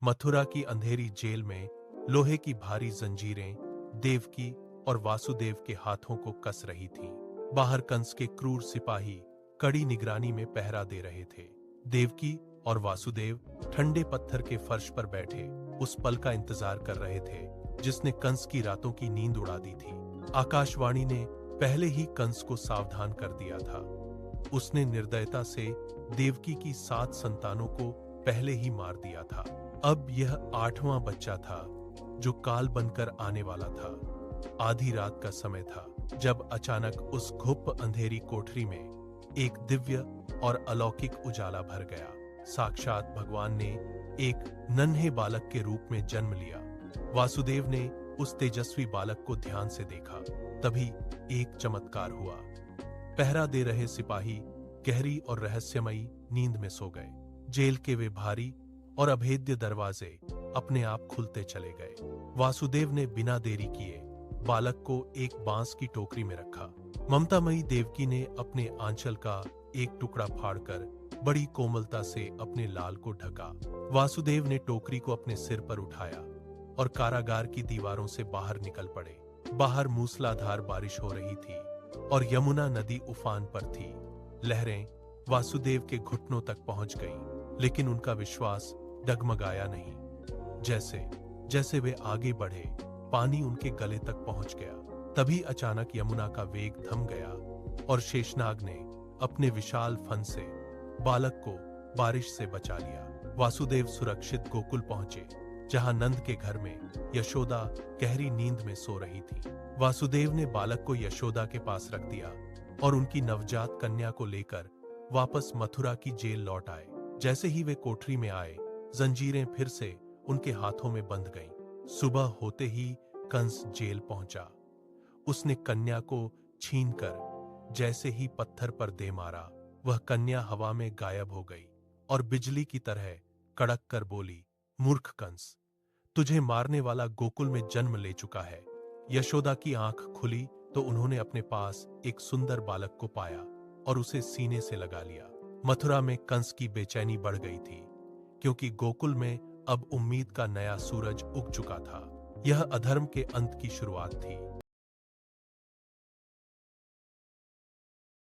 मथुरा की अंधेरी जेल में लोहे की भारी जंजीरें देवकी और वासुदेव के हाथों को कस रही थीं। बाहर कंस के क्रूर सिपाही कड़ी निगरानी में पहरा दे रहे थे। देवकी और वासुदेव ठंडे पत्थर के फर्श पर बैठे उस पल का इंतजार कर रहे थे जिसने कंस की रातों की नींद उड़ा दी थी। आकाशवाणी ने पहले ही कंस को सावधान कर दिया था। उसने निर्दयता से देवकी की 7 संतानों को पहले ही मार दिया था। अब यह 8वां बच्चा था जो काल बनकर आने वाला था। आधी रात का समय था जब अचानक उस घुप अंधेरी कोठरी में एक दिव्य और अलौकिक उजाला भर गया। साक्षात भगवान ने एक नन्हे बालक के रूप में जन्म लिया। वासुदेव ने उस तेजस्वी बालक को ध्यान से देखा। तभी एक चमत्कार हुआ। पहरा दे रहे सिपाही गहरी और रहस्यमयी नींद में सो गए। जेल के वे भारी और अभेद्य दरवाजे अपने आप खुलते चले गए। वासुदेव ने बिना देरी किए बालक को एक बांस की टोकरी में रखा। ममतामयी देवकी ने अपने आंचल का एक टुकड़ा फाड़कर बड़ी कोमलता से अपने लाल को ढका। वासुदेव ने टोकरी को अपने सिर पर उठाया और कारागार की दीवारों से बाहर निकल पड़े। बाहर मूसलाधार बारिश हो रही थी और यमुना नदी उफान पर थी। लहरें वासुदेव के घुटनों तक पहुंच गईं, लेकिन उनका विश्वास डगमगाया नहीं। जैसे जैसे वे आगे बढ़े, पानी उनके गले तक पहुंच गया। तभी अचानक यमुना का वेग थम गया और शेषनाग ने अपने विशाल फन से बालक को बारिश से बचा लिया। वासुदेव सुरक्षित गोकुल पहुंचे, जहां नंद के घर में यशोदा गहरी नींद में सो रही थी। वासुदेव ने बालक को यशोदा के पास रख दिया और उनकी नवजात कन्या को लेकर वापस मथुरा की जेल लौट आए। जैसे ही वे कोठरी में आए, जंजीरें फिर से उनके हाथों में बंध गईं। सुबह होते ही कंस जेल पहुंचा। उसने कन्या को छीनकर जैसे ही पत्थर पर दे मारा, वह कन्या हवा में गायब हो गई और बिजली की तरह कड़क कर बोली, मूर्ख कंस, तुझे मारने वाला गोकुल में जन्म ले चुका है। यशोदा की आंख खुली तो उन्होंने अपने पास एक सुंदर बालक को पाया और उसे सीने से लगा लिया। मथुरा में कंस की बेचैनी बढ़ गई थी, क्योंकि गोकुल में अब उम्मीद का नया सूरज उग चुका था। यह अधर्म के अंत की शुरुआत थी।